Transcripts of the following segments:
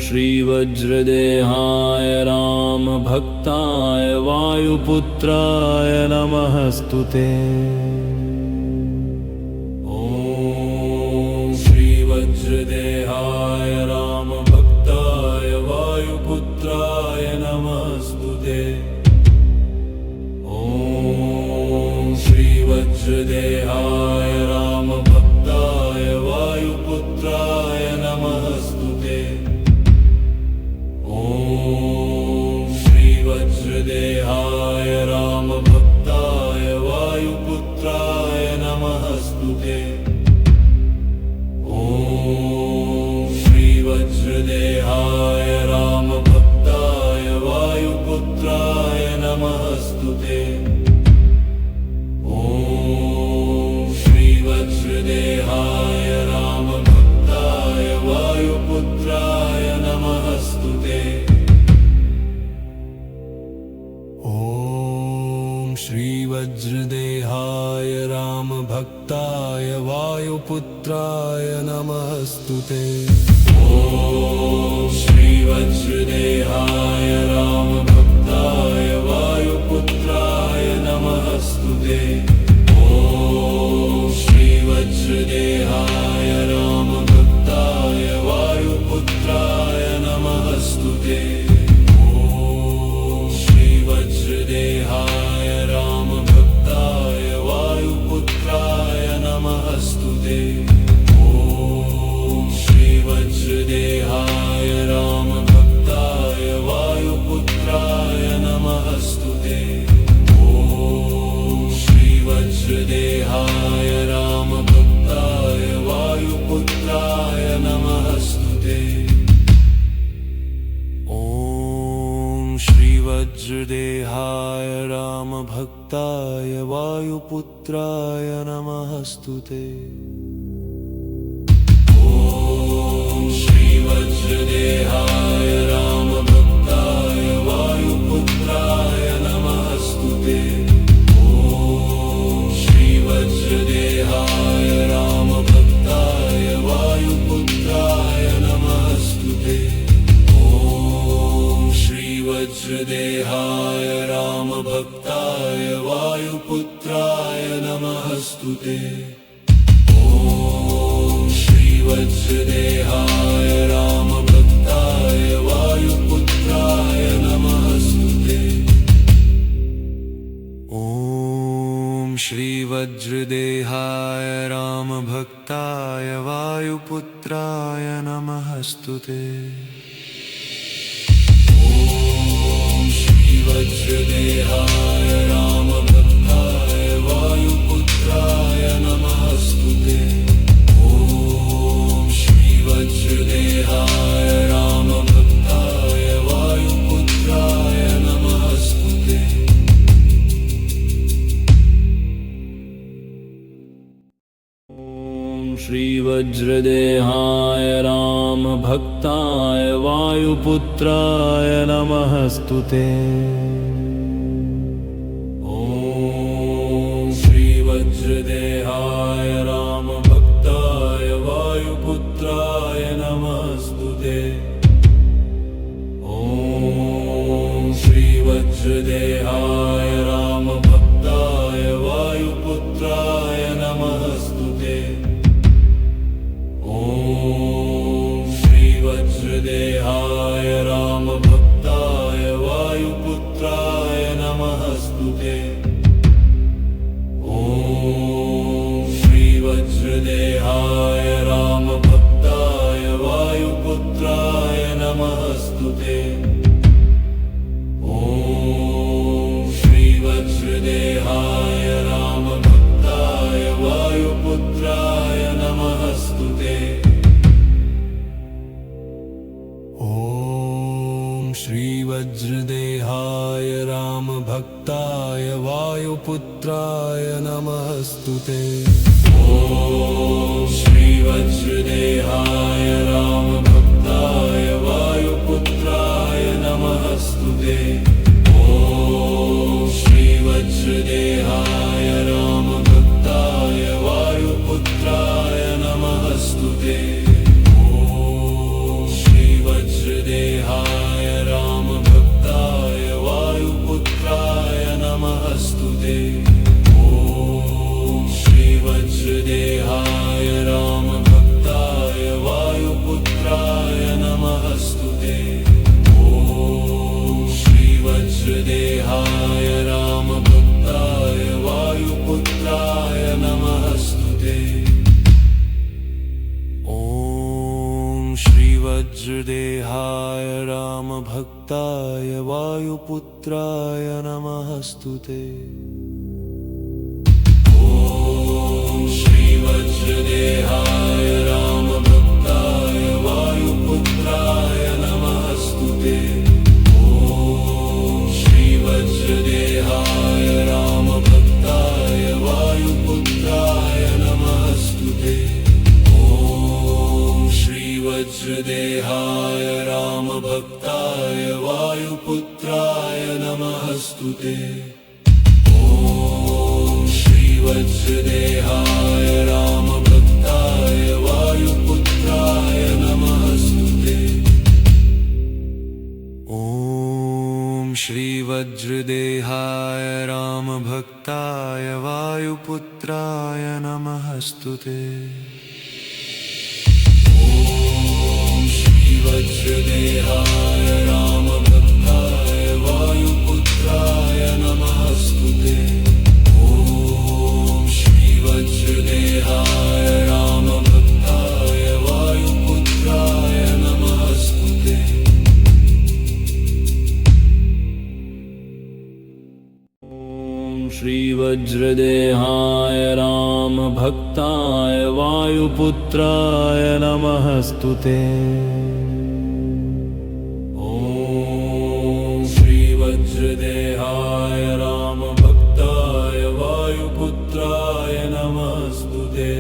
श्रीवज्रदेहाय रामभक्ताय वायुपुत्राय नमस्तुते। ॐ श्रीवज्रदेहाय रामभक्ताय वायुपुत्राय नमस्तुते। ॐ श्रीवज्रदेहाय रामभक्ताय वायुपुत्राय नमस्तुते। ॐ श्रीवज्रदेहाय रामभक्ताय वायुपुत्राय नमस्तुते। ॐ श्रीवज्रदेहाय रामभक्ताय वायुपुत्राय नमस्तुते। ॐ श्रीवज्रदेहाय रामभक्ताय वायुपुत्राय नमस्तुते। ॐ श्रीवज्रदेहाय रामभक्ताय वायुपुत्राय नमस्तुते। ॐ श्रीवज्रदेहाय रामभक्ताय वायुपुत्राय नमस्तुते। ॐ श्रीवज्रदेहाय रामभक्ताय वायुपुत्राय नमस्तुते। ॐ श्रीवज्रदेहाय रामभक्ताय वायुपुत्राय नमस्तुते। ॐ श्रीवज्रदेहाय रामभक्ताय वायुपुत्राय नमस्तुते। ॐ श्रीवज्रदेहाय रामभक्ताय वायुपुत्राय नमस्तुते। ॐ श्रीवज्रदेहाय रामभक्ताय वायुपुत्राय नमस्तुते। ॐ श्रीवज्रदेहाय रामभक्ताय वायुपुत्राय नमस्तुते। ॐ श्रीवज्रदेहाय रामभक्ताय वायुपुत्राय नमस्तुते। ॐ श्रीवज्रदेहाय रामभक्ताय वायुपुत्राय नमस्तुते। ॐ श्रीवज्रदेहाय रामभक्ताय वायुपुत्राय नमस्तुते। ॐ श्रीवज्रदेहाय रामभक्ताय वायुपुत्राय नमस्तुते। ॐ श्रीवज्रदेहाय रामभक्ताय वायुपुत्राय नमस्तुते। ॐ श्रीवज्रदेहाय रामभक्ताय वायुपुत्राय नमस्तुते। श्रीवज्रदेहाय रामभक्ताय वायुपुत्राय नमस्तुते। ॐ श्रीवज्रदेहाय रामभक्ताय वायुपुत्राय नमस्तुते। ॐ श्रीवज्रदेहाय रामभक्ताय वायुपुत्राय नमस्तुते। ॐ श्रीवज्रदेहाय रामभक्ताय वायुपुत्राय नमस्तुते। ॐ श्रीवज्रदेहाय रामभक्ताय वायुपुत्राय नमस्तुते। ॐ श्रीवज्रदेहाय रामभक्ताय वायुपुत्राय नमस्तुते। ॐ श्रीवज्रदेहाय रामभक्ताय वायुपुत्राय नमस्तुते। ॐ श्रीवज्रदेहाय रामभक्ताय वायुपुत्राय नमस्तुते। ॐ श्रीवज्रदेहाय रामभक्ताय वायुपुत्राय नमस्तुते। ॐ श्रीवज्रदेहाय वज्रदेहाय रामभक्ताय वायुपुत्राय नमस्तुते। ॐ श्री वज्रदेहाय रामभक्ताय वायुपुत्राय नमस्तुते। ॐ श्री वज्रदेहाय रामभक्ताय वायुपुत्राय नमस्तुते। श्री वज्रदेहाय रामभक्ताय वायुपुत्राय नमस्तुते। ॐ श्री वज्रदेहाय रामभक्ताय वायुपुत्राय नमस्तुते। ॐ श्री वज्रदेहाय रामभक्ताय वायुपुत्राय नमस्तुते। वज्रदेहाय रामभक्ताय वायुपुत्राय नमस्तुते। ॐ श्री वज्रदेहाय रामभक्ताय वायुपुत्राय नमस्तुते। ॐ श्री वज्रदेहाय रामभक्ताय वायुपुत्राय नमस्तुते। वज्रदेहाय रामभक्ताय वायुपुत्राय नमस्तुते। ॐ श्री वज्रदेहाय रामभक्ताय वायुपुत्राय नमस्तुते।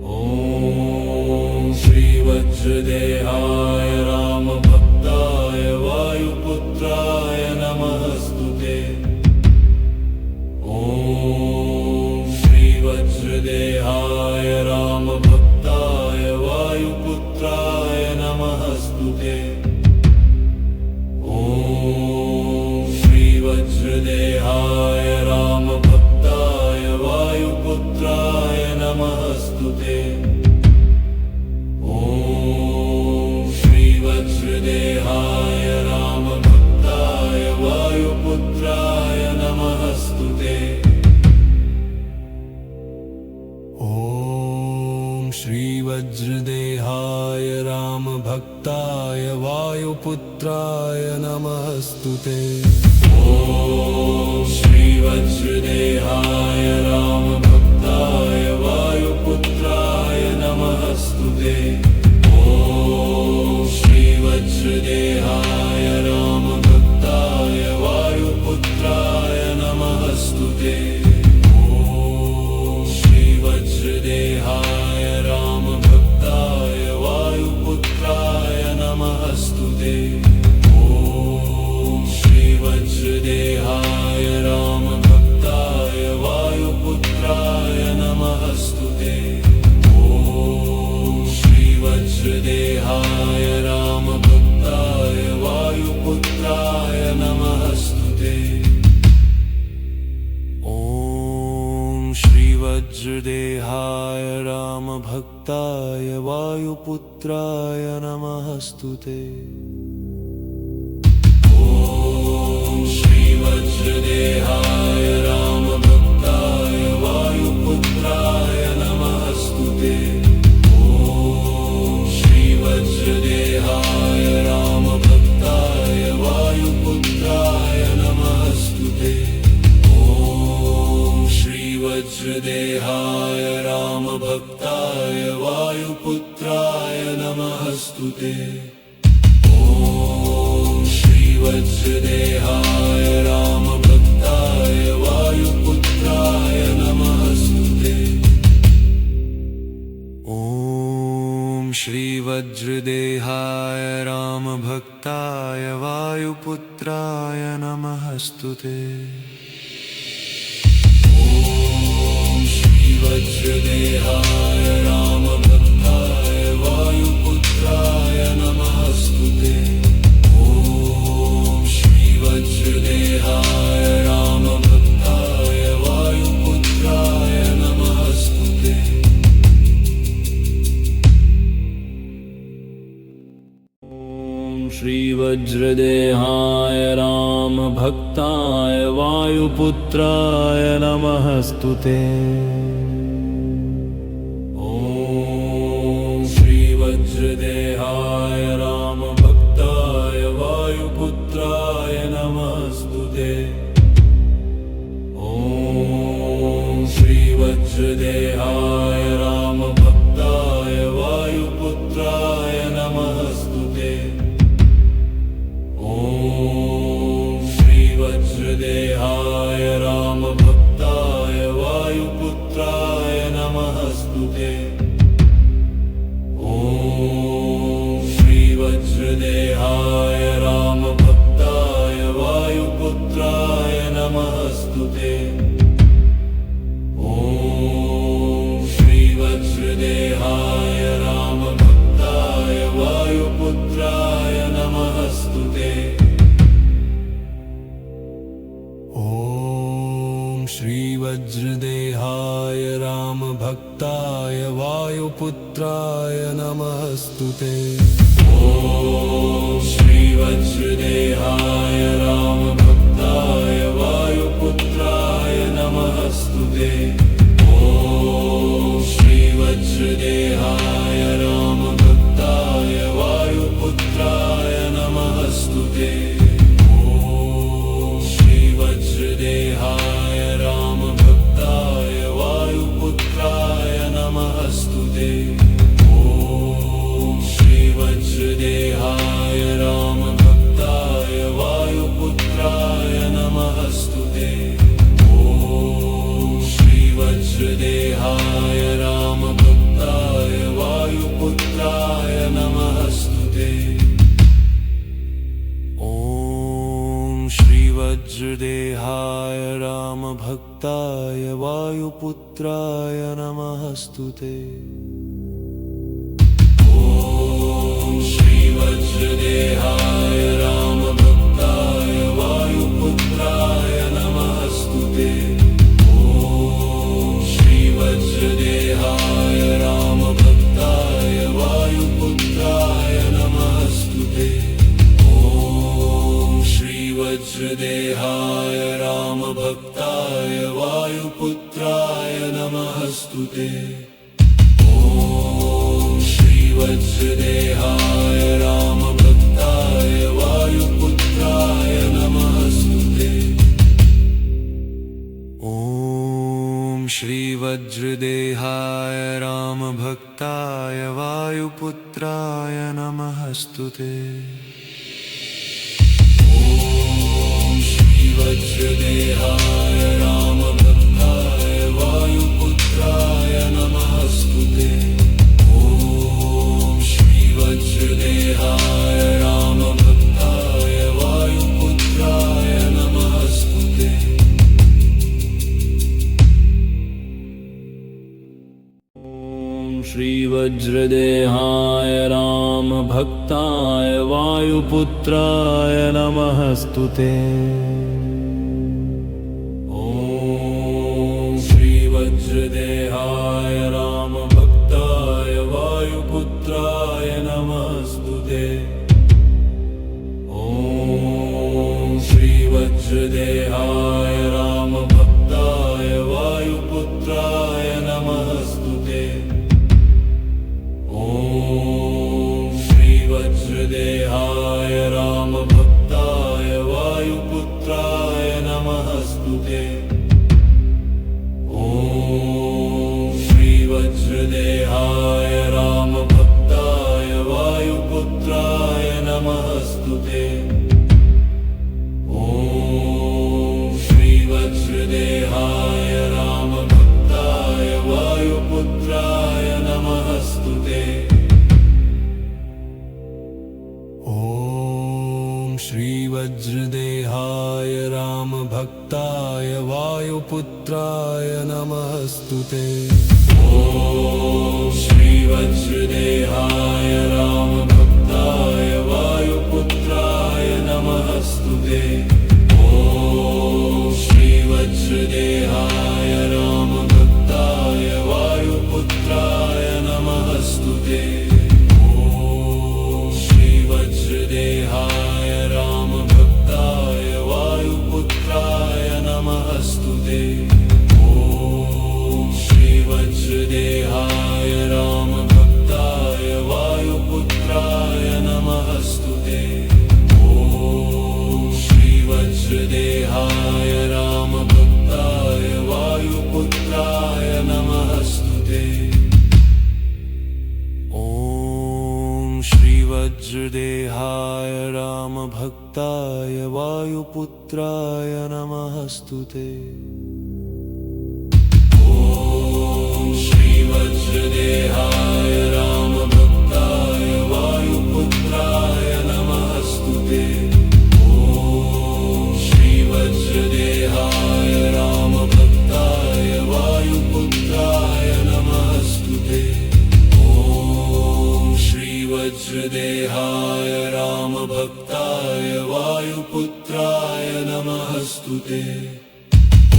ॐ श्री वज्रदेहाय रामभक्ताय वायुपुत्राय नमस्तुते। ॐ श्री वज्रदेहाय रामभक्ताय वायुपुत्राय नमस्तुते। ॐ श्री वज्रदेहाय रामभक्ताय वायुपुत्राय नमस्तुते। ॐ श्री वज्रदेहाय रामभक्ताय वायुपुत्राय नमस्तुते। ॐ श्री वज्रदेहाय रामभक्ताय वायुपुत्राय नमस्तुते। ॐ श्री वज्रदेहाय रामभक्ताय वायुपुत्राय नमस्तुते। ॐ श्री वज्रदेहाय रामभक्ताय वायुपुत्राय नमस्तुते। ॐ श्री वज्रदेहाय रामभक्ताय वायुपुत्राय नमस्तुते। ॐ श्री वज्रदेहाय रामभक्ताय वायुपुत्राय नमस्तुते। वज्रदेहाय रामभक्ताय वायुपुत्राय नमस्तुते। ॐ श्री वज्रदेहाय रामभक्ताय वायुपुत्राय नमस्तुते। ॐ श्री वज्रदेहाय रामभक्ताय वायुपुत्राय नमस्तुते। श्री वज्रदेहाय रामभक्ताय वायुपुत्राय नमस्तुते। ॐ श्री वज्रदेहाय रामभक्ताय वायुपुत्राय नमस्तुते। ॐ श्री वज्रदेहाय रामभक्ताय वायुपुत्राय नमस्तुते। वज्रदेहाय रामभक्ताय वायुपुत्राय नमस्तुते। ॐ श्री वज्रदेहाय रामभक्ताय वायुपुत्राय नमस्तुते। ॐ श्री वज्रदेहाय रामभक्ताय वायुपुत्राय नमस्तुते। वज्रदेहाय रामभक्ताय वायुपुत्राय नमः। श्रीवज्रदेहाय रामभक्ताय वायुपुत्राय नमस्तुते। ॐ श्रीवज्रदेहाय रामभक्ताय वायुपुत्राय नमस्तुते। ॐ श्रीवज्रदेहाय रामभक्ताय वायुपुत्राय नमस्तुते। ॐ श्रीवज्रदेहाय रामभक्ताय वायुपुत्राय नमस्तुते। ॐ श्रीवज्रदेहाय रामभक्ताय वायुपुत्राय नमस्तुते। ॐ श्रीवज्रदेहाय रामभक्ताय वायुपुत्राय नमस्तुते। ॐ श्रीवज्रदेहाय रामभक्ताय वायुपुत्राय नमस्तुते। ॐ श्रीवज्रदेहाय रामभक्ताय वायुपुत्राय नमस्तुते। ॐ श्रीवज्रदेहाय रामभक्ताय वायुपुत्राय नमस्तुते। ॐ श्रीवज्रदेहाय रामभक्ताय वायुपुत्राय नमस्तुते। ॐ श्रीवज्रदेहाय रामभक्ताय वायुपुत्राय नमस्तुते। ॐ श्रीवज्रदेहाय रामभक्ताय वायुपुत्राय नमस्तुते। ॐ श्रीवज्रदेहाय रामभक्ताय वायुपुत्राय नमस्तुते। ॐ श्रीवज्रदेहाय रामभक्ताय वायुपुत्राय नमस्तुते। ॐ श्रीवज्रदेहाय रामभक्ताय वायुपुत्राय नमस्तुते। ॐ श्रीवज्रदेहाय रामभक्ताय वायुपुत्राय नमस्तुते। ॐ श्रीवज्रदेहाय रामभक्ताय वायुपुत्राय नमस्तुते। ॐ श्रीवज्रदेहाय रामभक्ताय वायुपुत्राय नमस्तुते। ॐ श्रीवज्रदेहाय रामभक्ताय वायुपुत्राय नमस्तुते। ॐ श्रीवज्रदेहाय रामभक्ताय वायुपुत्राय नमस्तुते। ॐ श्रीवज्रदेहाय रामभक्ताय वायुपुत्राय नमस्तुते। ॐ श्रीवज्रदेहाय रामभक्ताय वायुपुत्राय नमस्तुते। ॐ श्रीवज्रदेहाय रामभक्ताय वायुपुत्राय नमस्तुते। ॐ श्रीवज्रदेहाय रामभक्ताय वायुपुत्राय नमस्तुते। ॐ श्रीवज्रदेहाय रामभक्ताय वायुपुत्राय नमस्तुते। ॐ श्रीवज्रदेहाय रामभक्ताय वायुपुत्राय नमस्तुते। ॐ श्रीवज्रदेहाय रामभक्ताय वायुपुत्राय नमस्तुते। ॐ श्रीवज्रदेहाय रामभक्ताय वायुपुत्राय नमस्तुते। ॐ श्रीवज्रदेहाय रामभक्ताय वायुपुत्राय नमस्तुते। ॐ श्रीवज्रदेहाय श्रीवज्रदेहाय रामभक्ताय वायुपुत्राय नमस्तुते। ॐ श्रीवज्रदेहाय रामभक्ताय वायुपुत्राय नमस्तुते। ॐ श्रीवज्रदेहाय रामभक्ताय वायुपुत्राय नमस्तुते। वज्रदेहाय रामभक्ताय वायुपुत्राय नमस्तुते। ॐ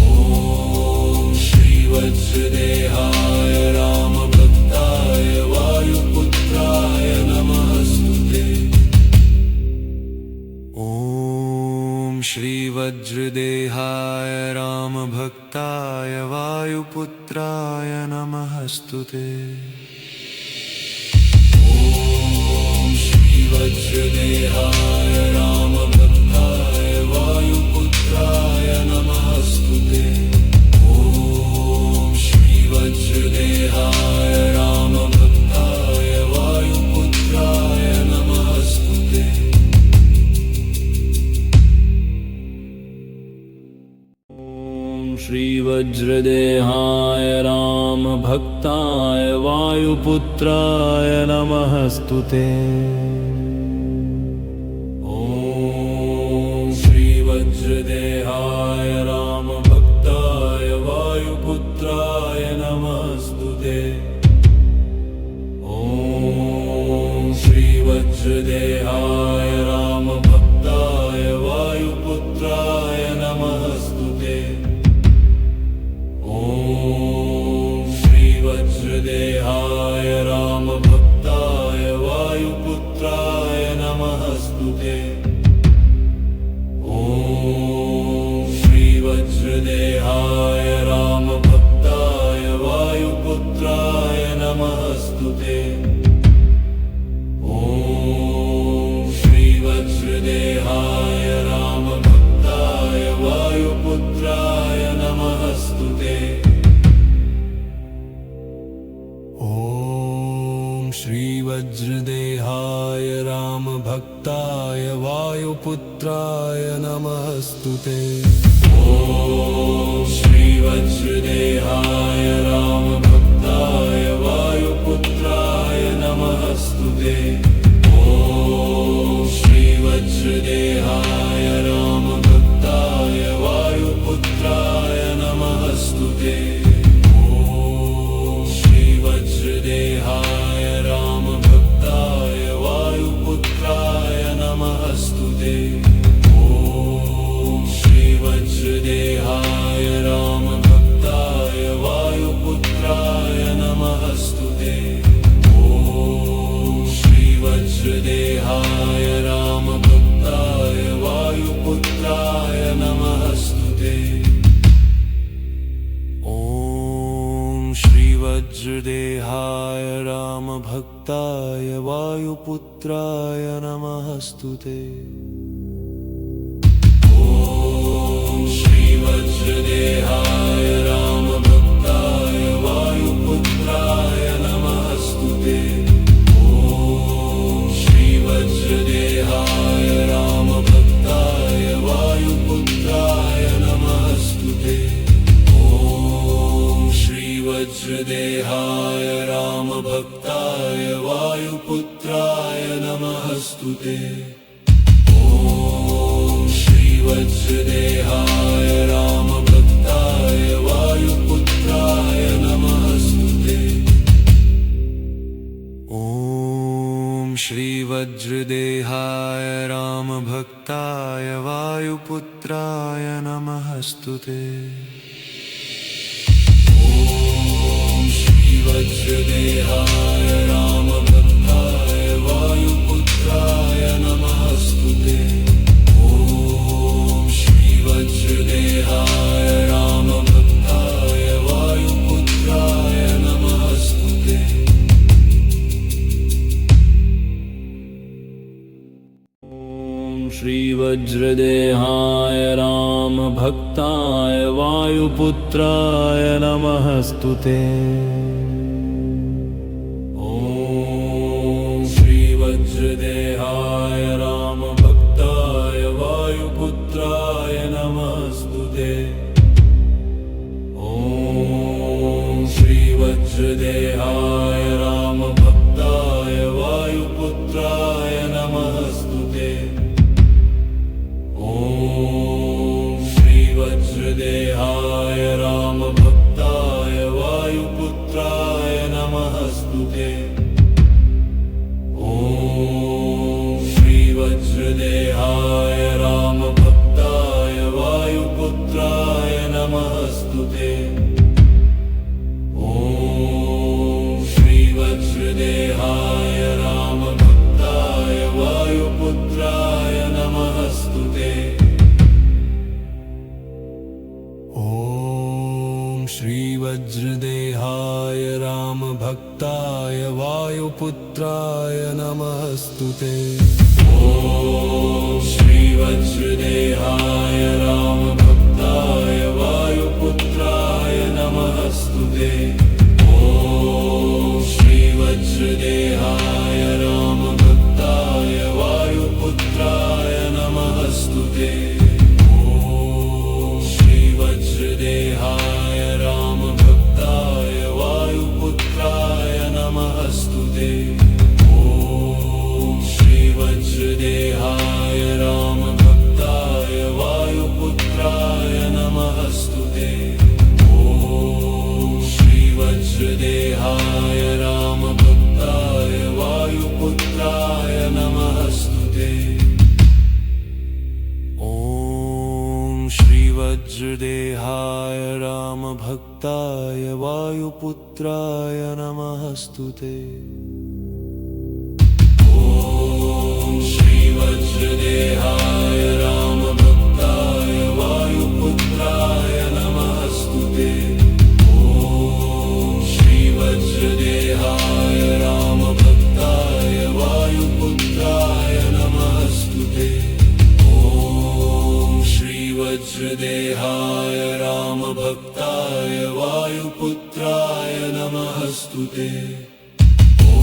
श्रीवज्रदेहाय रामभक्ताय वायुपुत्राय नमस्तुते। ॐ श्रीवज्रदेहाय रामभक्ताय वायुपुत्राय नमस्तुते। वज्रदेहाय रामभक्ताय वायुपुत्राय नमस्तुते। ॐ श्रीवज्रदेहाय रामभक्ताय वायुपुत्राय नमस्तुते। ॐ श्रीवज्रदेहाय रामभक्ताय वायुपुत्राय नमस्तुते। वज्रदेहाय रामभक्ताय वायुपुत्राय नमस्तुते। ॐ श्रीवज्रदेहाय रामभक्ताय वायुपुत्राय नमस्तुते। ॐ श्रीवज्रदेहाय रामभक्ताय वायुपुत्राय नमस्तुते। वज्रदेहाय रामभक्ताय वायुपुत्राय नमस्तुते। ॐ श्रीवज्रदेहाय रामभक्ताय वायुपुत्राय नमस्तुते। ॐ श्रीवज्रदेहाय रामभक्ताय वायुपुत्राय नमस्तुते। ॐ श्रीवज्रदेहाय रामभक्ताय वायुपुत्राय नमस्तुते। ॐ श्रीवज्रदेहाय रामभक्ताय वायुपुत्राय नमस्तुते। ॐ श्रीवज्रदेहाय रामभक्ताय वायुपुत्राय नमस्तुते। वज्रदेहाय रामभक्ताय वायुपुत्राय नमस्तुते। ॐ श्रीवज्रदेहाय रामभक्ताय वायुपुत्राय नमस्तुते। ॐ श्रीवज्रदेहाय रामभक्ताय वायुपुत्राय नमस्तुते। वज्रदेहाय रामभक्ताय वायुपुत्राय नमस्तुते। ॐ श्रीवज्रदेहाय रामभक्ताय वायुपुत्राय नमस्तुते। ॐ श्रीवज्रदेहाय रामभक्ताय वायुपुत्राय नमस्तुते। वज्रदेहाय रामभक्ताय वायुपुत्राय नमस्तुते। ॐ श्रीवज्रदेहाय रामभक्ताय वायुपुत्राय नमस्तुते। ॐ श्रीवज्रदेहाय रामभक्ताय वायुपुत्राय नमस्तुते। वज्रदेहाय रामभक्ताय वायुपुत्राय नमस्तुते। ॐ श्रीवज्रदेहाय रामभक्ताय वायुपुत्राय नमस्तुते। ॐ श्रीवज्रदेहाय श्रीवज्रदेहाय रामभक्ताय वायुपुत्राय नमस्तुते। ॐ श्रीवज्रदेहाय रामभक्ताय वायुपुत्राय नमस्तुते। ॐ श्रीवज्रदेहाय रामभक्ताय वायुपुत्राय नमस्तुते। ॐ श्रीवज्रदेहाय रामभक्ताय वायुपुत्राय नमस्तुते। ॐ श्रीवज्रदेहाय रामभक्ताय वायुपुत्राय नमस्तुते। ॐ श्रीवज्रदेहाय रामभक्ताय वायुपुत्राय नमस्तुते। ॐ श्रीवज्रदेहाय रामभक्ताय वायुपुत्राय नमस्तुते। ॐ श्रीवज्रदेहाय रामभक्ताय वायुपुत्राय नमस्तुते। ॐ श्रीवज्रदेहाय रामभक्ताय वायुपुत्राय नमस्तुते। ॐ श्रीवज्रदेहाय रामभक्ताय वायुपुत्राय नमस्तुते। ॐ श्रीवज्रदेहाय रामभक्ताय वायुपुत्राय नमस्तुते। ॐ श्रीवज्रदेहाय रामभक्ताय वायुपुत्राय नमस्तुते। ॐ श्रीवज्रदेहाय रामभक्ताय वायुपुत्राय नमस्तुते। ॐ श्रीवज्रदेहाय रामभक्ताय वायुपुत्राय नमस्तुते। ॐ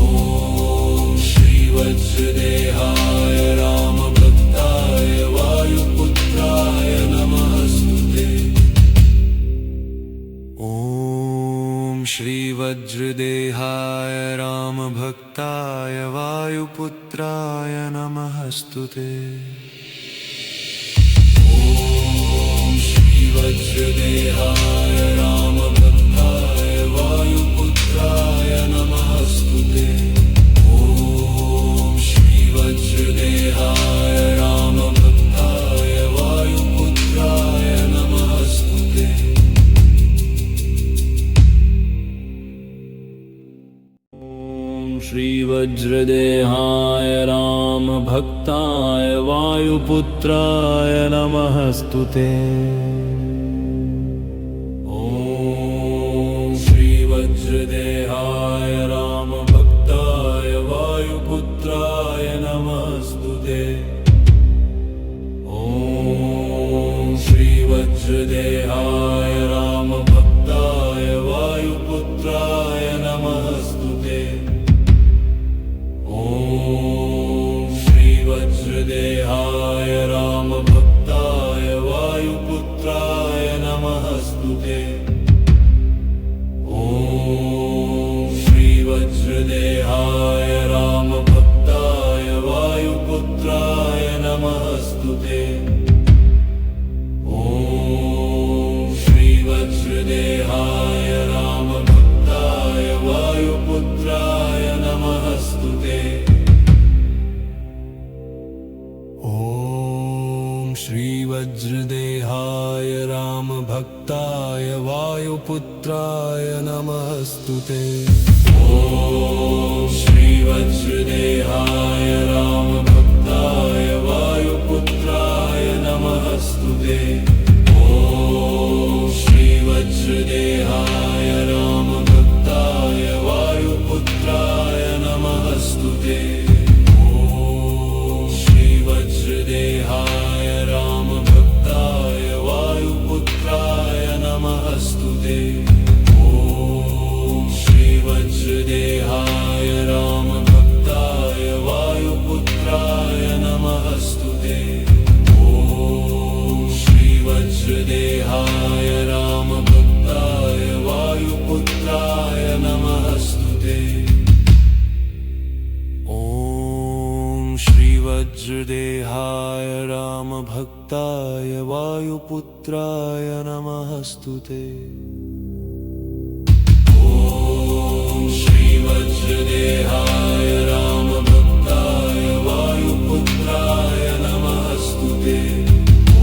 श्रीवज्रदेहाय रामभक्ताय वायुपुत्राय नमस्तुते। ॐ श्रीवज्रदेहाय रामभक्ताय वायुपुत्राय नमस्तुते। ॐ श्रीवज्रदेहाय रामभक्ताय वायुपुत्राय नमस्तुते। ॐ श्रीवज्रदेहाय रामभक्ताय वायुपुत्राय नमस्तुते। ॐ श्रीवज्रदेहाय रामभक्ताय वायुपुत्राय नमस्तुते। ॐ श्रीवज्रदेहाय रामभक्ताय वायुपुत्राय नमस्तुते। ॐ श्रीवज्रदेहाय रामभक्ताय वायुपुत्राय नमस्तुते। ॐ श्रीवज्रदेहाय रामभक्ताय वायुपुत्राय नमस्तुते। ॐ श्रीवज्रदेहाय रामभक्ताय वायुपुत्राय नमस्तुते। ॐ श्रीवज्रदेहाय रामभक्ताय वायुपुत्राय नमस्तुते। ॐ श्रीवज्रदेहाय रामभक्ताय वायुपुत्राय नमस्तुते। ॐ श्रीवज्रदेहाय रामभक्ताय वायुपुत्राय नमस्तुते। ॐ श्रीवज्रदेहाय रामभक्ताय वायुपुत्राय नमस्तुते। ॐ श्रीवज्रदेहाय रामभक्ताय वायुपुत्राय नमस्तुते। ॐ श्रीवज्रदेहाय रामभक्ताय वायुपुत्राय ते। ॐ श्रीवज्रदेहाय रामभक्ताय वायुपुत्राय नमस्तु ते। ॐ श्रीवज्रदेहाय रामभक्ताय वायुपुत्राय नमस्तु ते। ॐ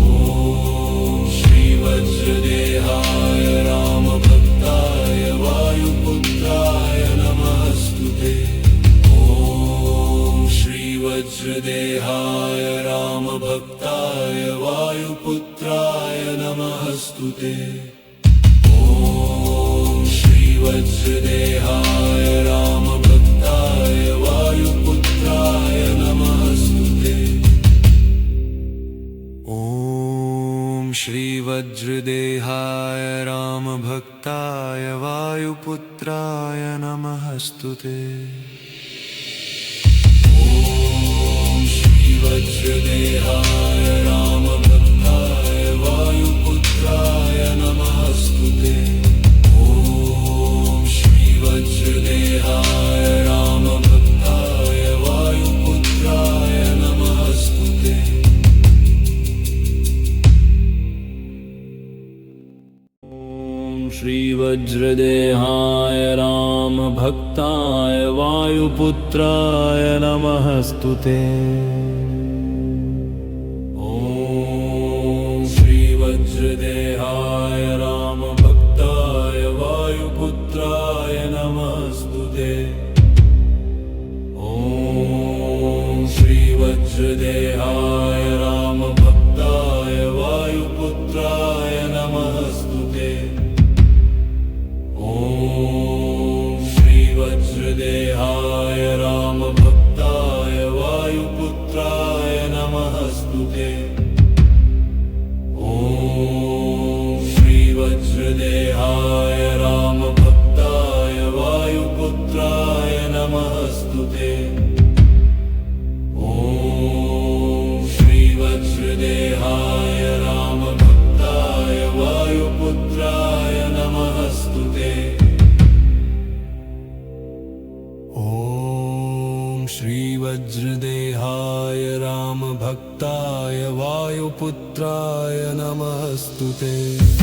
श्रीवज्रदेहाय रामभक्ताय वायुपुत्राय नमस्तु ते। ॐ श्रीवज्रदेहाय रामभक्ताय वायुपुत्राय नमस्तु ते। ॐ श्रीवज्रदेहाय रामभक्ताय वायुपुत्राय नमस्तु ते। ॐ श्रीवज्रदेहाय रामभक्ताय वायुपुत्राय नमस्तु ते। ॐ श्रीवज्रदेहाय रामभक्ताय वायुपुत्राय नमस्तु ते। ॐ श्रीवज्रदेहाय रामभक्ताय वायुपुत्राय नमस्तु ते। श्रीवज्रदेहाय रामभक्ताय वायुपुत्राय नमस्तु ते। ॐ श्रीवज्रदेहाय रामभक्ताय वायुपुत्राय नमस्तु ते। ॐ श्रीवज्रदेहाय रामभक्ताय वायुपुत्राय नमस्तु ते। ॐ श्रीवज्रदेहाय रामभक्ताय वायुपुत्राय नमस्तु ते। ॐ श्रीवज्रदेहाय रामभक्ताय वायुपुत्राय नमस्तु ते। ॐ श्रीवज्रदेहाय रामभक्ताय वायुपुत्राय नमस्तु ते। ॐ श्रीवज्रदेहाय रामभक्ताय वायुपुत्राय नमस्तु ते। ॐ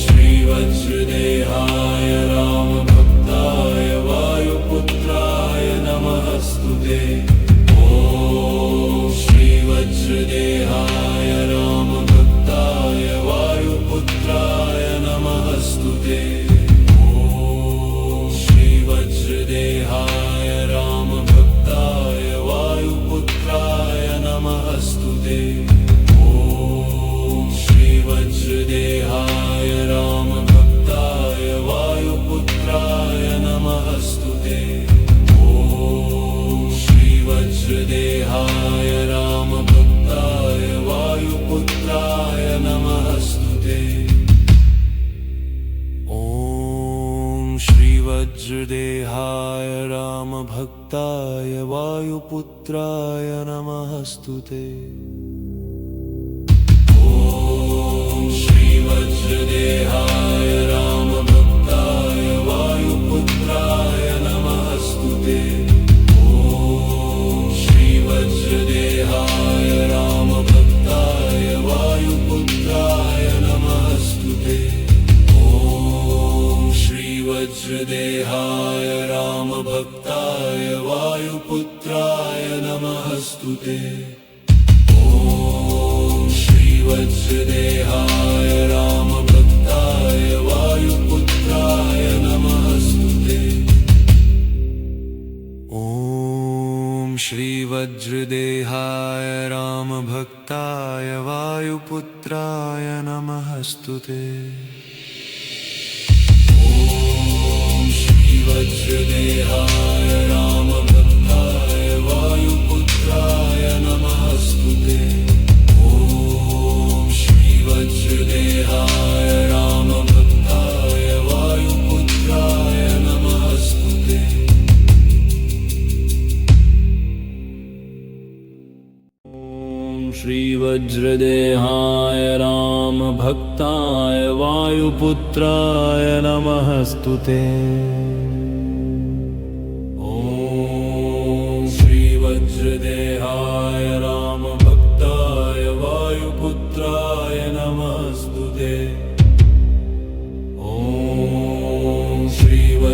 श्रीवज्रदेहाय रामभक्ताय वायुपुत्राय नमस्तु ते। ॐ श्रीवज्रदेहाय रामभक्ताय वायुपुत्राय नमस्तु ते। ॐ श्रीवज्रदेहाय रामभक्ताय वायुपुत्राय नमस्तु ते। ॐ श्रीवज्रदेहाय रामभक्ताय वायुपुत्राय नमस्तु ते। ॐ श्रीवज्रदेहाय रामभक्ताय वायुपुत्राय नमस्तु ते। ॐ श्रीवज्रदेहाय रामभक्ताय वायुपुत्राय नमस्तु ते। ॐ श्रीवज्रदेहाय रामभक्ताय वायुपुत्राय नमस्तु ते। ॐ श्रीवज्रदेहाय रामभक्ताय वायुपुत्राय नमस्तु ते। ॐ श्रीवज्रदेहाय रामभक्ताय वायुपुत्राय नमस्तु ते। ॐ श्रीवज्रदेहाय रामभक्ताय वायुपुत्राय नमस्तु ते। ॐ श्रीवज्रदेहाय रामभक्ताय वायुपुत्राय नमस्तु ते। ॐ श्रीवज्रदेहाय रामभक्ताय वायुपुत्राय नमस्तु ते। ॐ श्रीवज्रदेहाय रामभक्ताय वायुपुत्राय नमस्तु ते। श्रीवज्रदेहाय रामभक्ताय वायुपुत्राय नमस्तु ते।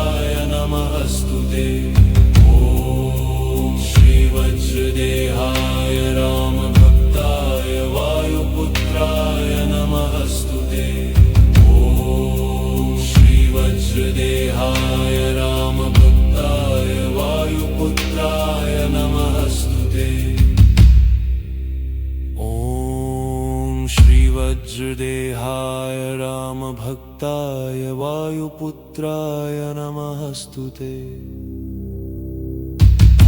रामभक्ताय नमस्तुते। ॐ श्रीवज्रदेहाय रामभक्ताय वायुपुत्राय नमस्तुते। ॐ श्रीवज्रदेहाय रामभक्ताय वायुपुत्राय नमस्तुते।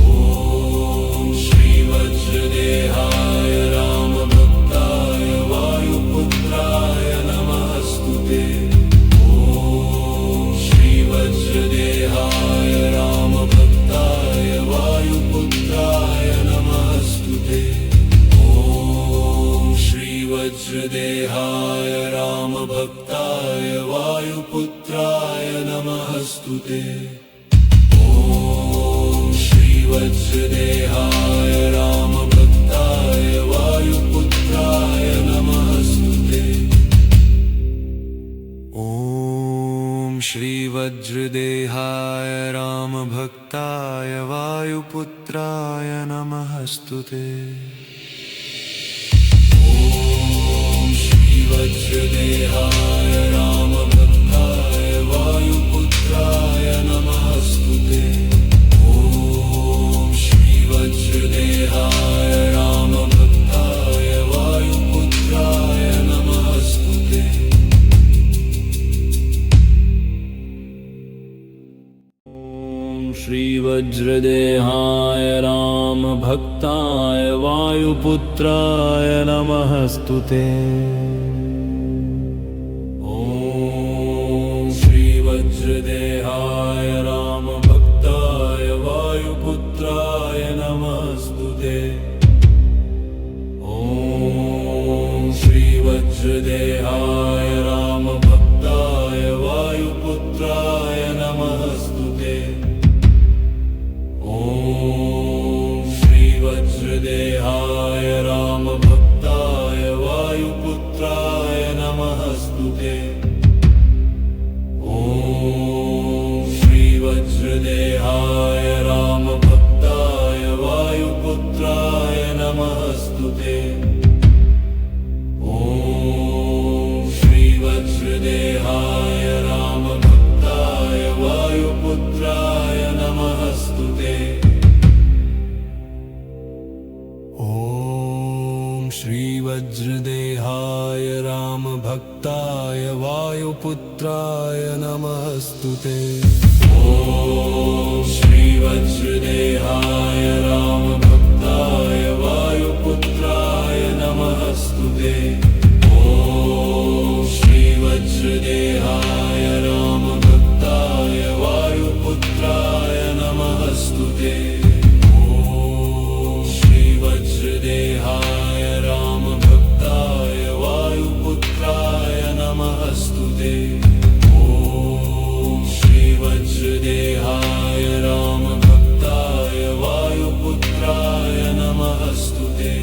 ॐ श्रीवज्रदेहाय रामभक्ताय वायुपुत्राय नमस्तुते। ॐ श्रीवज्रदेहाय रामभक्ताय वायुपुत्राय नमस्तुते। ॐ श्रीवज्रदेहाय रामभक्ताय वायुपुत्राय नमस्तुते। वज्रदेहाय रामभक्ताय वायुपुत्राय नमस्तुते। ॐ श्रीवज्रदेहाय रामभक्ताय वायुपुत्राय नमस्तुते। ॐ श्रीवज्रदेहाय रामभक्ताय वायुपुत्राय नमस्तुते। वज्रदेहाय रामभक्ताय वायुपुत्राय नमस्तुते। ॐ श्रीवज्रदेहाय रामभक्ताय वायुपुत्राय नमस्तुते। ॐ श्रीवज्रदेहाय रामभक्ताय वायुपुत्राय नमस्तुते। ॐ श्रीवज्रदेहाय रामभक्ताय वायुपुत्राय नमस्तुते। ॐ श्रीवज्रदेहाय रामभक्ताय वायुपुत्राय नमस्तुते। ॐ श्रीवज्रदेहाय रामभक्ताय वायुपुत्राय नमस्तुते। ॐ श्रीवज्रदेहाय रामभक्ताय वायुपुत्राय नमस्तुते। ॐ श्रीवज्रदेहाय रामभक्ताय वायुपुत्राय नमस्तुते। ॐ श्रीवज्रदेहाय रामभक्ताय वायुपुत्राय नमस्तुते। ॐ श्रीवज्रदेहाय रामभक्ताय वायुपुत्राय नमस्तुते। ॐ श्रीवज्रदेहाय रामभक्ताय वायुपुत्राय नमस्तुते। वज्रदेहाय रामभक्ताय वायुपुत्राय नमस्तुते।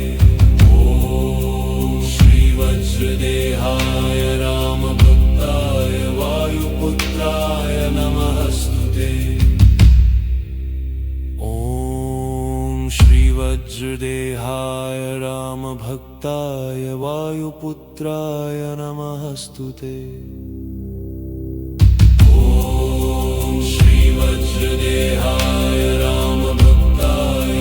ॐ श्रीवज्रदेहाय रामभक्ताय वायुपुत्राय नमस्तुते। ॐ श्रीवज्रदेहाय रामभक्ताय वायुपुत्राय नमस्तुते। वज्रदेहाय रामभक्ताय वायुपुत्राय नमस्तुते। ॐ श्रीवज्रदेहाय रामभक्ताय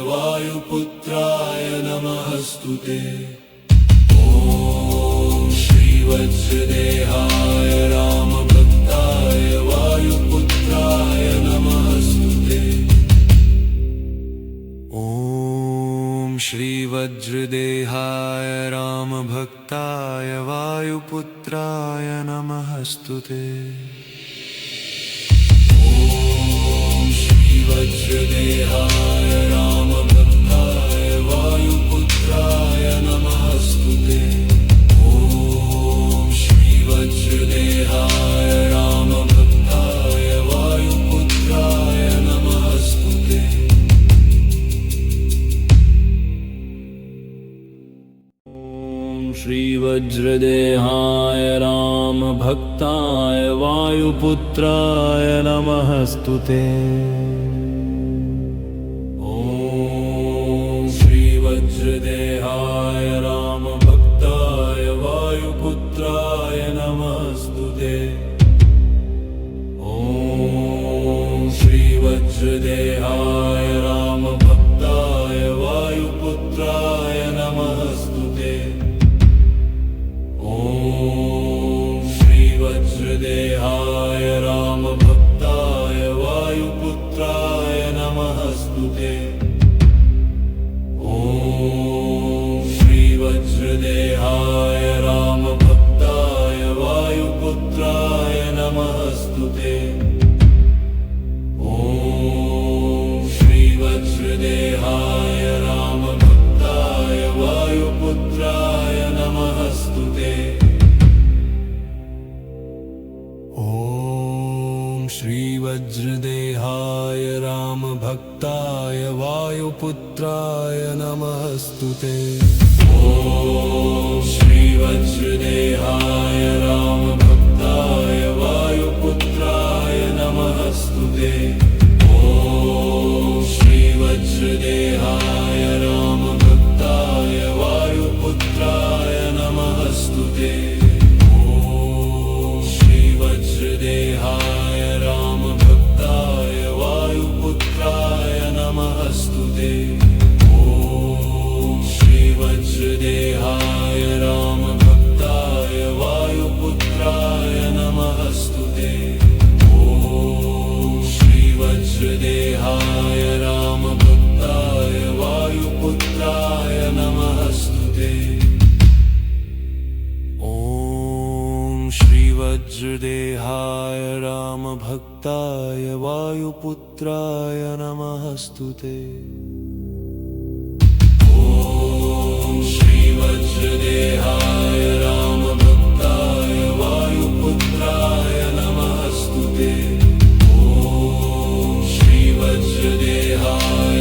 वायुपुत्राय नमस्तुते। ॐ श्रीवज्रदेहाय रामभक्ताय वायुपुत्राय नमस्तुते। वज्रदेहाय रामभक्ताय वायुपुत्राय नमस्तुते। ॐ श्रीवज्रदेहाय रामभक्ताय वायुपुत्राय नमस्तुते। ॐ श्रीवज्रदेहाय रामभक्ताय वायुपुत्राय नमस्तुते। वज्रदेहाय रामभक्ताय वायुपुत्राय नमस्तुते। ॐ श्रीवज्रदेहाय राम रामभक्ताय वायुपुत्राय नमस्तुते। ॐ श्रीवज्रदेहाय रामभक्ताय वायुपुत्राय नमस्तुते। ॐ श्रीवज्रदेहाय रामभक्ताय वायुपुत्राय नमस्तुते। ॐ श्रीवज्रदेहाय रामभक्ताय वायुपुत्राय नमस्तुते। ॐ श्रीवज्रदेहाय रामभक्ताय वायुपुत्राय नमस्तुते। ॐ श्रीवज्रदेहाय रामभक्ताय वायुपुत्राय नमस्तुते। ॐ श्रीवज्रदेहाय रामभक्ताय वायुपुत्राय नमस्तुते। ॐ श्रीवज्रदेहाय रामभक्ताय वायुपुत्राय नमस्तुते। ॐ श्रीवज्रदेहाय रामभक्ताय वायुपुत्राय नमस्तुते। ॐ श्रीवज्रदेहाय रामभक्ताय वायुपुत्राय नमस्तुते। ॐ श्रीवज्रदेहाय रामभक्ताय वायुपुत्राय नमस्तुते। ॐ श्रीवज्रदेहाय रामभक्ताय वायुपुत्राय नमस्तुते। ॐ श्रीवज्रदेहाय रामभक्ताय वायुपुत्राय नमस्तुते। ॐ श्रीवज्रदेहाय रामभक्ताय वायुपुत्राय नमस्तुते। ॐ श्रीवज्रदेहाय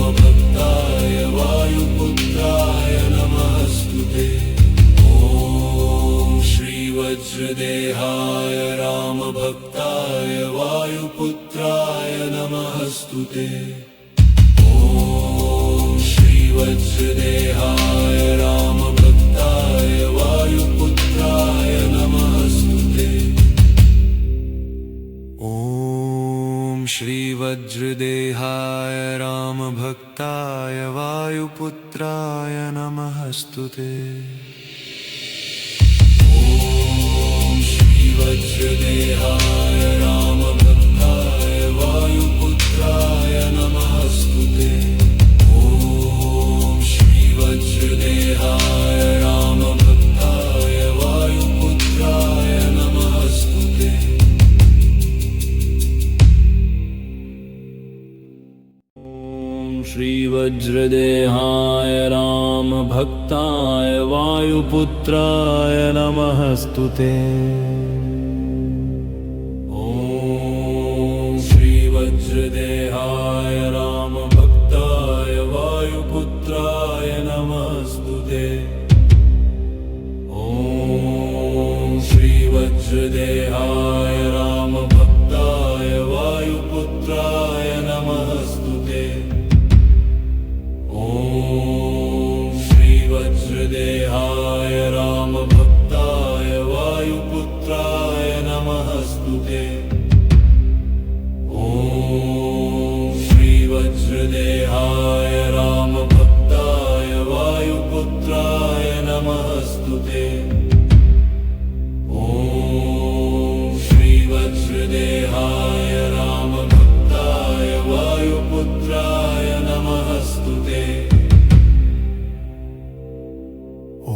रामभक्ताय वायुपुत्राय नमस्तुते। ॐ श्रीवज्रदेहाय रामभक्ताय वायुपुत्राय नमस्तुते। ॐ श्रीवज्रदेहाय रामभक्ताय वायुपुत्राय नमस्तुते। ॐ श्रीवज्रदेहाय रामभक्ताय वायुपुत्राय नमस्तुते। ॐ श्रीवज्रदेहाय रामभक्ताय वायुपुत्राय नमस्तुते। ॐ श्रीवज्रदेहाय रामभक्ताय वायुपुत्राय नमस्तुते। ॐ श्रीवज्रदेहाय रामभक्ताय वायुपुत्राय नमस्तुते। ॐ श्रीवज्रदेहाय रामभक्ताय वायुपुत्राय नमस्तुते। ॐ श्रीवज्रदेहाय रामभक्ताय वायुपुत्राय नमस्तुते। ॐ श्रीवज्रदेहाय रामभक्ताय वायुपुत्राय नमस्तुते। ॐ श्रीवज्रदेहाय रामभक्ताय वायुपुत्राय नमस्तुते। ॐ श्रीवज्रदेहाय रामभक्ताय वायुपुत्राय नमस्तुते। ॐ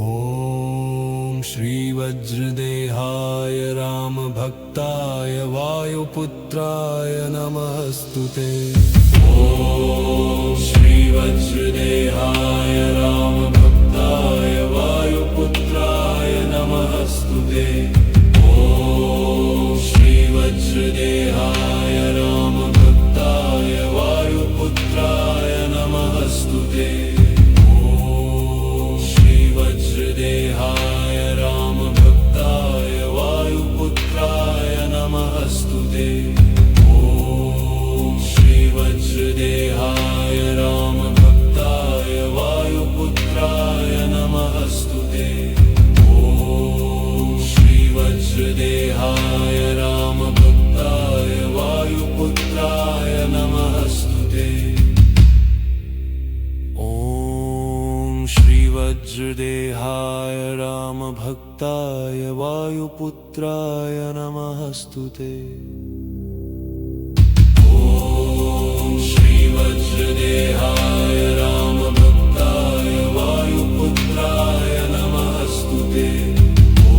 श्रीवज्रदेहाय रामभक्ताय वायुपुत्राय नमस्तुते। ॐ श्रीवज्रदेहाय रामभक्ताय वायुपुत्राय नमस्तुते। ॐ श्रीवज्रदेहाय रामभक्ताय वायुपुत्राय नमस्तुते। ॐ श्रीवज्रदेहाय रामभक्ताय नमस्तुते। ॐ श्रीवज्रदेहाय रामभक्ताय वायुपुत्राय नमस्तुते। ॐ श्रीवज्रदेहाय रामभक्ताय वायुपुत्राय नमस्तुते। ॐ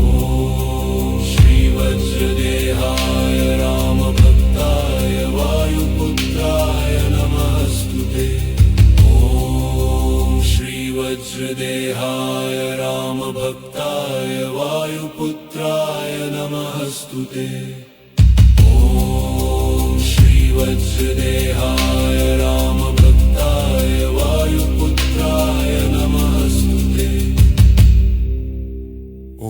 श्रीवज्रदेहाय रामभक्ताय वायुपुत्राय नमस्तुते। ॐ श्रीवज्रदेहाय रामभक्ताय वायुपुत्राय नमस्तुते। ॐ श्रीवज्रदेहाय रामभक्ताय वायुपुत्राय नमस्तुते। ॐ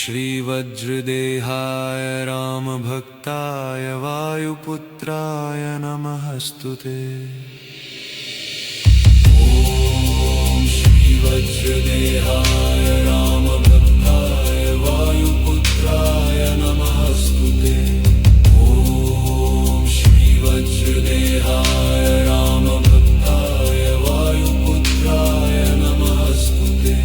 श्रीवज्रदेहाय रामभक्ताय वायुपुत्राय नमस्तुते। ॐ श्रीवज्रदेहाय रामभक्ताय वायुपुत्राय नमस्तुते। ॐ श्रीवज्रदेहाय रामभक्ताय वायुपुत्राय नमस्तुते।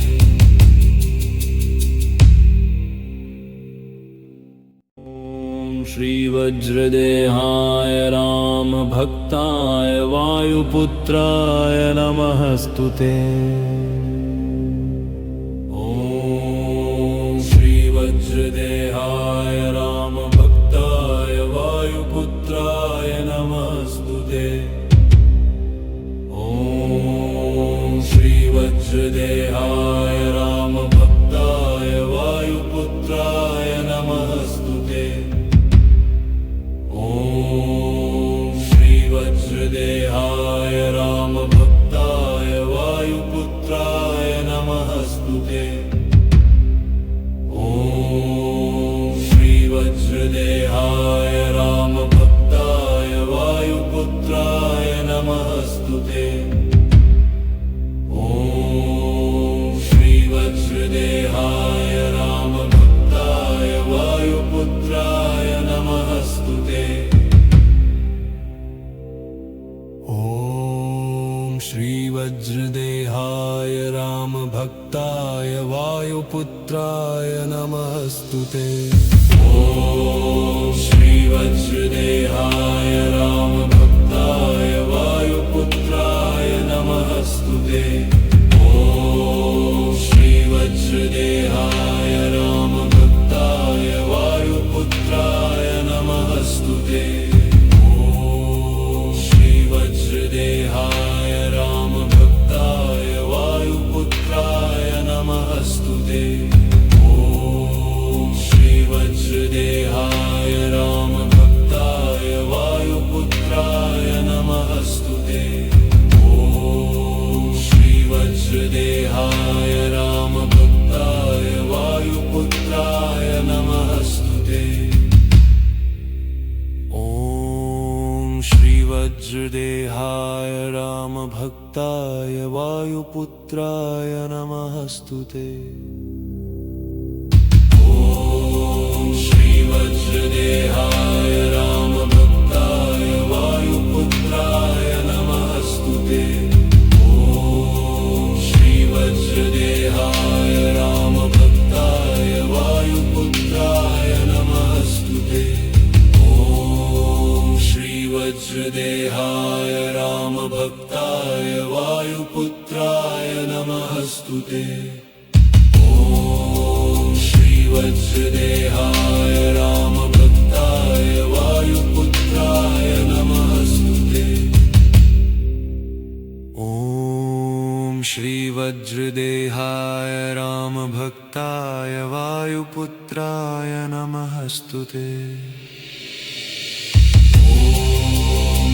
श्रीवज्रदेहाय रामभक्ताय वायुपुत्राय नमस्तुते। ॐ श्रीवज्रदेहाय रामभक्ताय वायुपुत्राय नमस्तुते। ॐ श्रीवज्रदेहाय रामभक्ताय वायुपुत्राय नमस्तुते। ॐ श्रीवज्रदेहाय रामभक्ताय वायुपुत्राय नमस्तुते। ॐ श्रीवज्रदेहाय रामभक्ताय वायुपुत्राय नमस्तुते। ॐ श्रीवज्रदेहाय रामभक्ताय वायुपुत्राय नमस्तुते। ॐ श्रीवज्रदेहाय रामभक्ताय वायुपुत्राय नमस्तुते। ॐ श्रीवज्रदेहाय रामभक्ताय वायुपुत्राय नमस्तुते। ॐ श्रीवज्रदेहाय रामभक्ताय वायुपुत्राय नमस्तुते। ॐ श्रीवज्रदेहाय रामभक्ताय वायुपुत्राय नमस्तुते। ॐ श्रीवज्रदेहाय रामभक्ताय वायुपुत्राय नमस्तुते। ॐ श्रीवज्रदेहाय रामभक्ताय वायुपुत्राय नमस्तुते। ॐ श्रीवज्रदेहाय रामभक्ताय वायुपुत्राय नमस्तुते। ॐ श्रीवज्रदेहाय रामभक्ताय वायुपुत्राय नमस्तुते। ॐ श्रीवज्रदेहाय रामभक्ताय वायुपुत्राय नमस्तुते। ॐ श्रीवज्रदेहाय रामभक्ताय वायुपुत्राय नमस्तुते। ॐ श्रीवज्रदेहाय रामभक्ताय वायुपुत्राय नमस्तुते। ॐ श्रीवज्रदेहाय रामभक्ताय वायुपुत्राय नमस्तुते। ॐ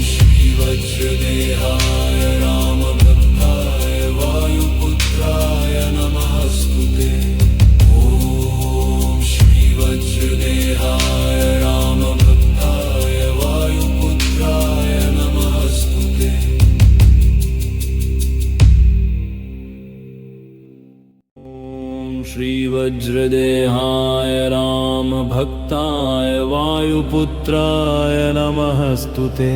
श्रीवज्रदेहाय रामभक्ताय वायुपुत्राय नमस्तुते। ॐ श्रीवज्रदेहाय रामभक्ताय वायुपुत्राय नमस्तुते। ॐ श्रीवज्रदेहाय रामभक्ताय वायुपुत्राय नमस्तुते।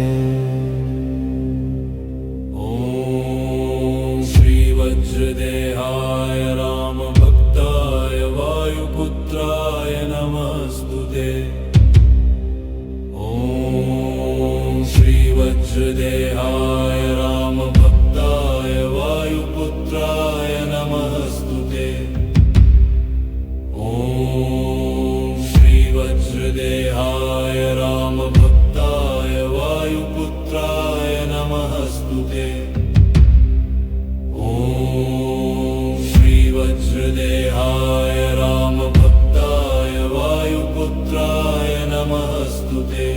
ॐ श्रीवज्रदेहाय रामभक्ताय वायुपुत्राय नमस्तुते। ॐ श्रीवज्रदेहाय रामभक्ताय वायुपुत्राय नमस्तुते। ॐ श्रीवज्रदेहाय रामभक्ताय वायुपुत्राय नमस्तुते। ॐ श्रीवज्रदेहाय रामभक्ताय वायुपुत्राय नमस्तुते।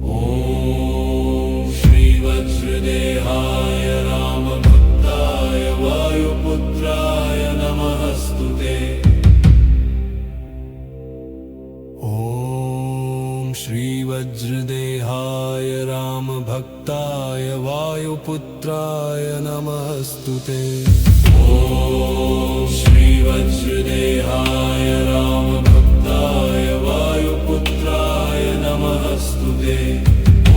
ॐ श्रीवज्रदेहाय रामभक्ताय वायुपुत्राय नमस्तुते। ॐ श्रीवज्रदेहाय रामभक्ताय वायुपुत्राय नमस्तुते। ॐ श्रीवज्रदेहाय रामभक्ताय वायुपुत्राय नमस्तुते। ॐ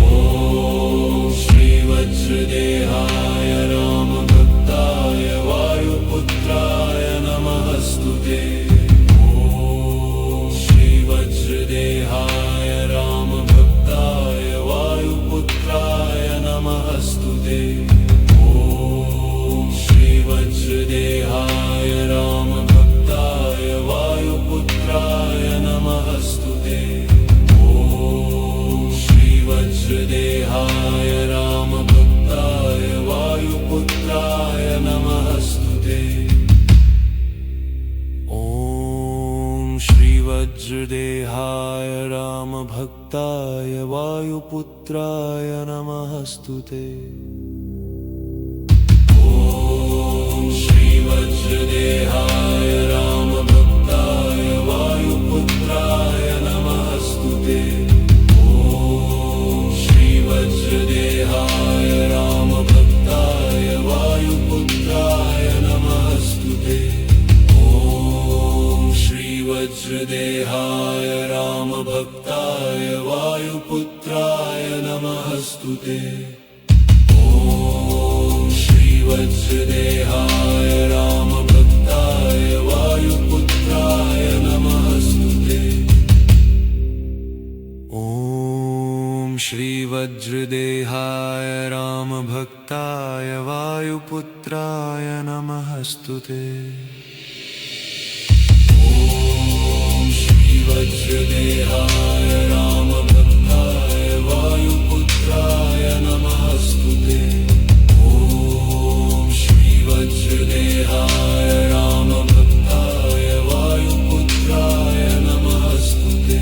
श्रीवज्रदेहाय रामभक्ताय वायुपुत्राय नमस्तुते। ॐ श्रीवज्रदेहाय रामभक्ताय वायुपुत्राय नमस्तुते। ॐ श्रीवज्रदेहाय रामभक्ताय वायुपुत्राय नमस्तुते। ॐ श्रीवज्रदेहाय रामभक्ताय वायुपुत्राय नमस्तुते। ॐ श्रीवज्रदेहाय रामभक्ताय वायुपुत्राय नमस्तुते। ॐ श्रीवज्रदेहाय रामभक्ताय वायुपुत्राय नमस्तुते। ॐ श्रीवज्रदेहाय रामभक्ताय वायुपुत्राय नमस्तुते। ॐ श्रीवज्रदेहाय रामभक्ताय वायुपुत्राय नमस्तुते। ॐ श्रीवज्रदेहाय रामभक्ताय वायुपुत्राय नमस्तुते। ॐ श्रीवज्रदेहाय रामभक्ताय वायुपुत्राय नमस्तुते। ॐ श्रीवज्रदेहाय रामभक्ताय वायुपुत्राय नमस्तुते। ॐ श्रीवज्रदेहाय रामभक्ताय वायुपुत्राय नमस्तुते।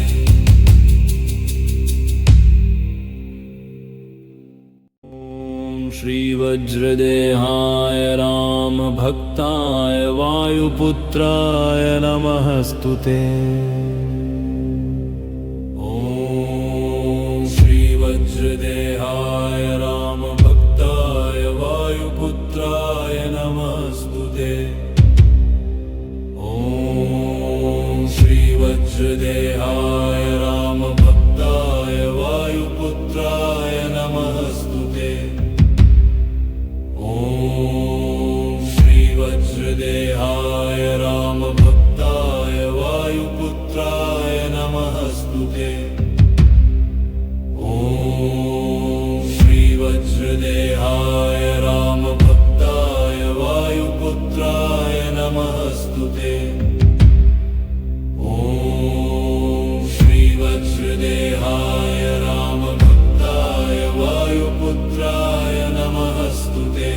ॐ श्रीवज्रदेहाय रामभक्ताय वायुपुत्राय नमस्तुते। ॐ श्रीवज्रदेहाय रामभक्ताय वायुपुत्राय नमस्तुते। ॐ श्रीवज्रदेहाय रामभक्ताय वायुपुत्राय नमस्तुते। ॐ श्रीवज्रदेहाय रामभक्ताय वायुपुत्राय नमस्तुते। ॐ श्रीवज्रदेहाय रामभक्ताय वायुपुत्राय नमस्तुते। ॐ श्रीवज्रदेहाय रामभक्ताय वायुपुत्राय नमस्तुते।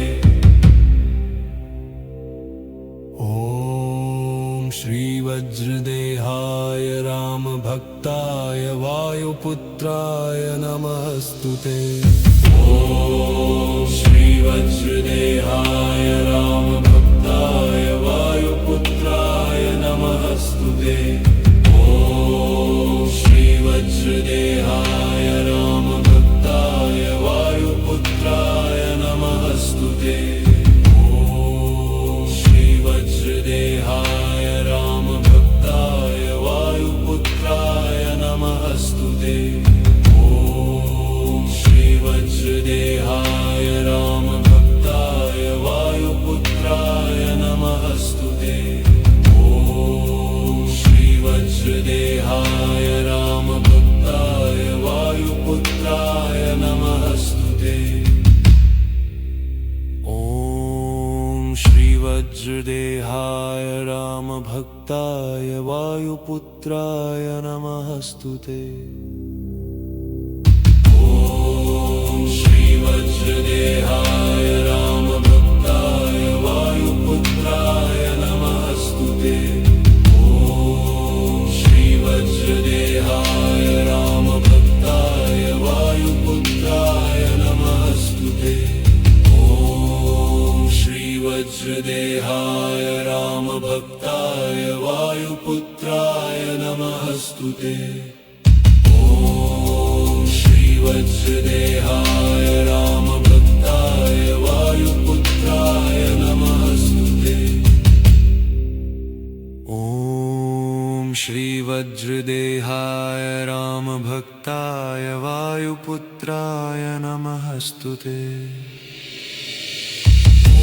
ॐ श्रीवज्रदेहाय रामभक्ताय वायुपुत्राय नमस्तुते। ॐ श्रीवज्रदेहाय रामभक्ताय वायुपुत्राय नमस्तुते। ॐ श्रीवज्रदेहाय रामभक्ताय वायुपुत्राय नमस्तुते। ॐ श्रीवज्रदेहाय वज्रदेहाय रामभक्ताय वायुपुत्राय नमस्तुते। ॐ श्रीवज्रदेहाय रामभक्ताय वायुपुत्राय नमस्तुते। ॐ श्रीवज्रदेहाय रामभक्ताय वायुपुत्राय नमस्तुते। ॐ श्रीवज्रदेहाय रामभक्ताय वायुपुत्राय नमस्तुते। ॐ श्रीवज्रदेहाय रामभक्ताय वायुपुत्राय नमस्तुते। ॐ श्रीवज्रदेहाय रामभक्ताय वायुपुत्राय नमस्तुते। ॐ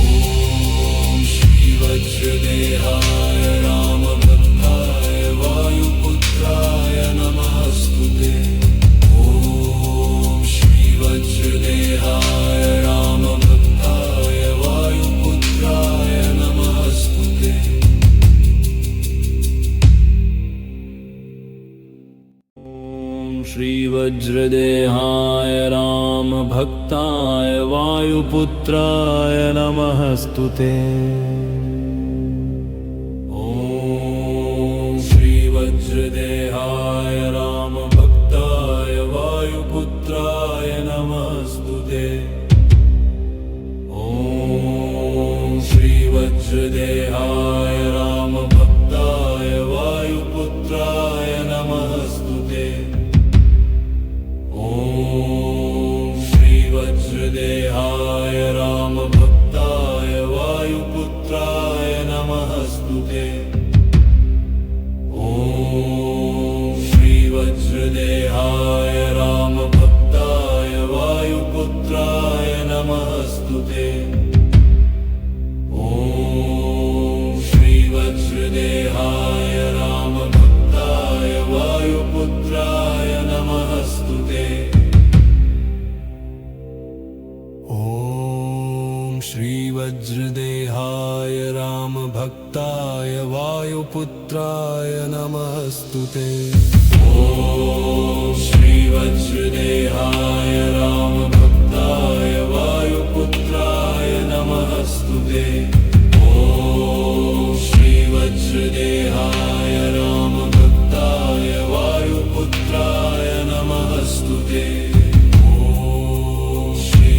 श्रीवज्रदेहाय रामभक्ताय वायुपुत्राय नमस्तुते। ॐ श्रीवज्रदेहाय रामभक्ताय वायुपुत्राय नमस्तुते। श्रीवज्रदेहाय रामभक्ताय वायुपुत्राय नमस्तुते। ॐ श्रीवज्रदेहाय रामभक्ताय वायुपुत्राय नमस्तुते। ॐ श्रीवज्रदेहाय रामभक्ताय वायुपुत्राय नमस्तुते। ॐ श्रीवज्रदेहाय रामभक्ताय वायुपुत्राय नमस्तुते। ॐ श्रीवज्रदेहाय रामभक्ताय वायुपुत्राय नमस्तुते। ॐ श्रीवज्रदेहाय रामभक्ताय वायुपुत्राय नमस्तुते। ॐ श्रीवज्रदेहाय रामभक्ताय वायुपुत्राय नमस्तुते। ॐ श्रीवज्रदेहाय रामभक्ताय वायुपुत्राय नमस्तुते। ॐ श्रीवज्रदेहाय रामभक्ताय वायुपुत्राय नमस्तुते। ॐ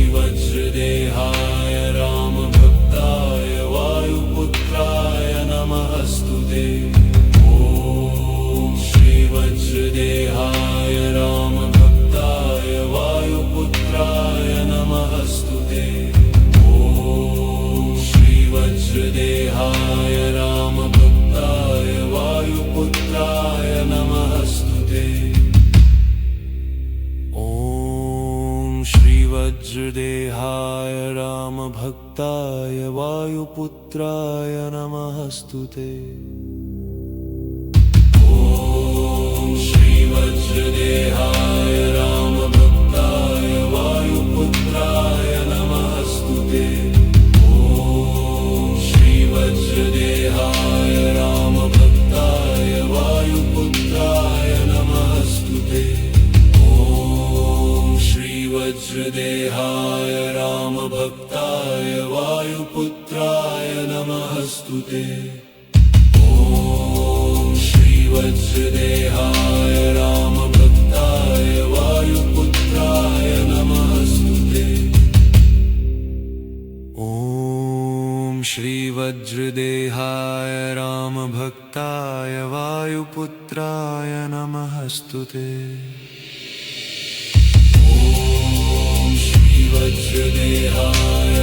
श्रीवज्रदेहाय रामभक्ताय वायुपुत्राय नमस्तुते। ॐ श्रीवज्रदेहाय रामभक्ताय वायुपुत्राय नमस्तुते। ॐ श्रीवज्रदेहाय रामभक्ताय वायुपुत्राय नमस्तुते। ॐ श्रीवज्रदेहाय रामभक्ताय वायुपुत्राय नमस्तुते। ॐ श्रीवज्रदेहाय रामभक्ताय वायुपुत्राय नमस्तुते। ॐ श्रीवज्रदेहाय रामभक्ताय वायुपुत्राय नमस्तुते। ॐ श्रीवज्रदेहाय रामभक्ताय वायुपुत्राय नमस्तुते। ॐ श्रीवज्रदेहाय रामभक्ताय वायुपुत्राय नमस्तुते। ॐ श्रीवज्रदेहाय रामभक्ताय वायुपुत्राय नमस्तुते। ॐ श्रीवज्रदेहाय